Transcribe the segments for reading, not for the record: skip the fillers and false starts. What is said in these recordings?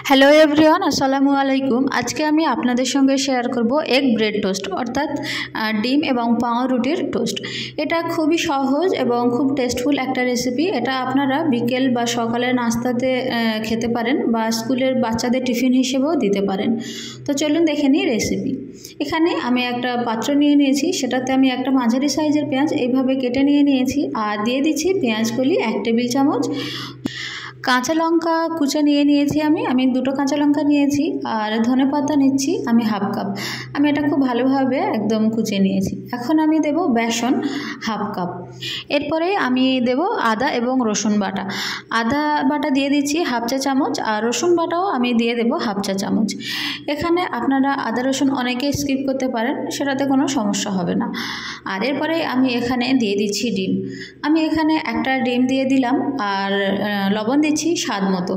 Hello everyone, আসসালামু আলাইকুম। আজকে আমি আপনাদের সঙ্গে শেয়ার করব এগ ব্রেড টোস্ট, অর্থাৎ ডিম এবং পাউরুটির টোস্ট। এটা খুবই সহজ এবং খুব টেস্টফুল একটা রেসিপি। এটা আপনারা বিকেল বা সকালের নাস্তাতে খেতে পারেন বা স্কুলের বাচ্চাদের টিফিন হিসেবেও দিতে পারেন। তো চলুন দেখে নিই রেসিপি। এখানে আমি একটা পাত্র নিয়ে নিয়েছি, সেটাতে আমি একটা মাঝারি সাইজের পেঁয়াজ এইভাবে কেটে নিয়ে নিয়েছি আর দিয়ে দিচ্ছি পেঁয়াজকলি 1 টেবিল চামচ। কাঁচা লঙ্কা কুচে নিয়ে নিয়েছি আমি দুটো কাঁচা লঙ্কা নিয়েছি আর ধনেপাতা নিচ্ছি আমি 1/2 কাপ। আমি এটা খুব ভালোভাবে একদম কুচে নিয়েছি। এখন আমি দেব বেসন 1/2 কাপ। এরপরে আমি দেব আদা এবং রসুন বাটা। আদা বাটা দিয়ে দিচ্ছি 1/2 চা চামচ আর রসুন বাটাও আমি দিয়ে দেব 1/2 চা চামচ। এখানে আপনারা আদা রসুন অনেকে স্কিপ করতে পারেন, সেটাতে কোনো সমস্যা হবে না। আর এরপরে আমি এখানে দিয়ে দিচ্ছি ডিম। আমি এখানে একটা ডিম দিয়ে দিলাম আর লবণ দিচ্ছি স্বাদ মতো।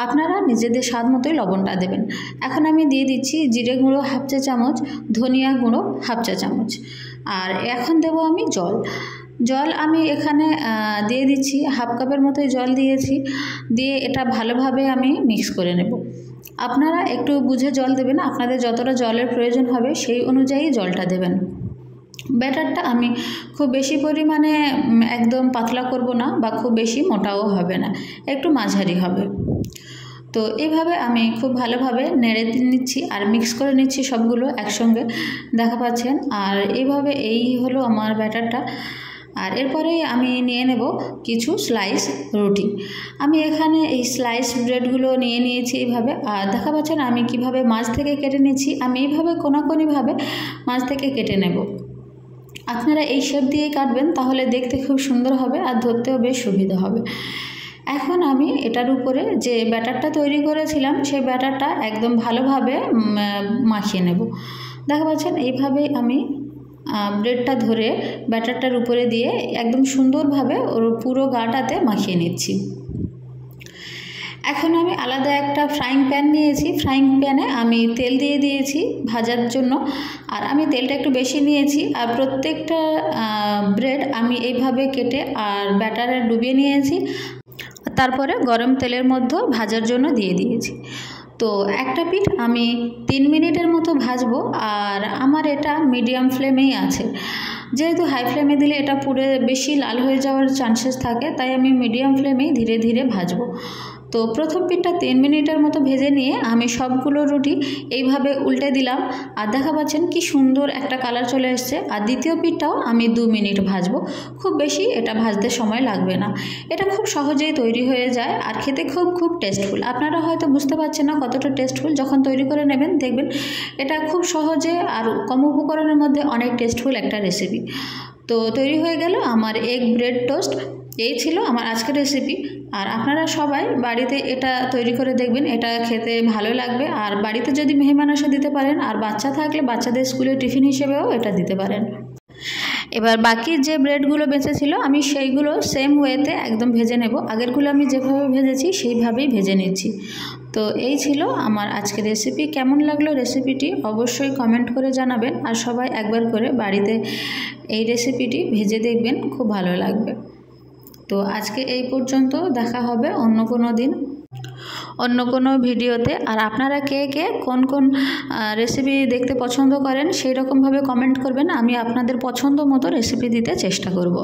আপনারা নিজেদের স্বাদ মতোই লবণটা দেবেন। এখন আমি দিয়ে দিচ্ছি জিরে গুঁড়ো 1/2 চা চামচ, ধনিয়া গুঁড়ো 1/2 চা চামচ। আর এখন দেব আমি জল আমি এখানে দিয়ে দিচ্ছি 1/2 কাপের মতোই জল দিয়েছি। দিয়ে এটা ভালোভাবে আমি মিক্স করে নেব। আপনারা একটু বুঝে জল দেবেন, আপনাদের যতটা জলের প্রয়োজন হবে সেই অনুযায়ী জলটা দেবেন। ব্যাটারটা আমি খুব বেশি পরিমাণে একদম পাতলা করব না বা খুব বেশি মোটাও হবে না, একটু মাঝারি হবে। তো এইভাবে আমি খুব ভালোভাবে নেড়ে নিচ্ছি আর মিক্স করে নিচ্ছি সবগুলো একসঙ্গে, দেখা পাচ্ছেন। আর এইভাবে এই হলো আমার ব্যাটারটা। আর এরপরে আমি নিয়ে নেব কিছু স্লাইস রুটি। আমি এখানে এই স্লাইস ব্রেডগুলো নিয়ে নিয়েছি এইভাবে। আর দেখা পাচ্ছেন আমি কিভাবে মাঝ থেকে কেটে নিচ্ছি। আমি এইভাবে কোনাকুনিভাবে মাঝ থেকে কেটে নেব। আপনারা এই শেপ দিয়েই কাটবেন, তাহলে দেখতে খুব সুন্দর হবে আর ধরতেও বেশ সুবিধা হবে। এখন আমি এটার উপরে যে ব্যাটারটা তৈরি করেছিলাম সেই ব্যাটারটা একদম ভালোভাবে মাখিয়ে নেব। দেখা পাচ্ছেন এইভাবেই আমি ব্রেডটা ধরে ব্যাটারটার উপরে দিয়ে একদম সুন্দরভাবে ওর পুরো গাটাতে মাখিয়ে নিচ্ছি। এখন আমি আলাদা একটা ফ্রাইং প্যান নিয়েছি। ফ্রাইং প্যানে আমি তেল দিয়ে দিয়েছি ভাজার জন্য, আর আমি তেলটা একটু বেশি নিয়েছি। আর প্রত্যেকটা ব্রেড আমি এইভাবে কেটে আর ব্যাটারে ডুবিয়ে নিয়েছি, তারপরে গরম তেলের মধ্যে ভাজার জন্য দিয়ে দিয়েছি। তো একটা পিঠ আমি 3 মিনিটের মতো ভাজবো আর আমার এটা মিডিয়াম ফ্লেমেই আছে। যেহেতু হাই ফ্লেমে দিলে এটা পুড়ে বেশি লাল হয়ে যাওয়ার চান্সেস থাকে, তাই আমি মিডিয়াম ফ্লেমেই ধীরে ধীরে ভাজবো। তো প্রথম পিঠটা 3 মিনিটের মতো ভেজে নিয়ে আমি সবগুলো রুটি এইভাবে উল্টে দিলাম আর দেখা পাচ্ছেন কি সুন্দর একটা কালার চলে এসছে। আর দ্বিতীয় পিঠটাও আমি 2 মিনিট ভাজবো, খুব বেশি এটা ভাজতে সময় লাগবে না। এটা খুব সহজেই তৈরি হয়ে যায় আর খেতে খুব টেস্টফুল। আপনারা হয়তো বুঝতে পারছেন না কতটা টেস্টফুল, যখন তৈরি করে নেবেন দেখবেন এটা খুব সহজে আর কম উপকরণের মধ্যে অনেক টেস্টফুল একটা রেসিপি। তো তৈরি হয়ে গেল আমার এগ ব্রেড টোস্ট। এই ছিল আমার আজকের রেসিপি। আর আপনারা সবাই বাড়িতে এটা তৈরি করে দেখবেন, এটা খেতে ভালো লাগবে। আর বাড়িতে যদি মেহমান আসে দিতে পারেন, আর বাচ্চা থাকলে বাচ্চাদের স্কুলের টিফিন হিসেবেও এটা দিতে পারেন। এবার বাকি যে ব্রেডগুলো বেঁচে ছিল আমি সেইগুলো সেম ওয়েতে একদম ভেজে নেব। আগেরগুলো আমি যেভাবে ভেজেছি সেইভাবেই ভেজে নিচ্ছি। তো এই ছিল আমার আজকের রেসিপি। কেমন লাগলো রেসিপিটি অবশ্যই কমেন্ট করে জানাবেন। আর সবাই একবার করে বাড়িতে এই রেসিপিটি ভেজে দেখবেন, খুব ভালো লাগবে। তো আজকে এই পর্যন্ত, দেখা হবে অন্য কোনো দিন অন্য কোনো ভিডিওতে। আর আপনারা কে কোন রেসিপি দেখতে পছন্দ করেন সেই রকমভাবে কমেন্ট করবেন, আমি আপনাদের পছন্দ মতো রেসিপি দিতে চেষ্টা করব।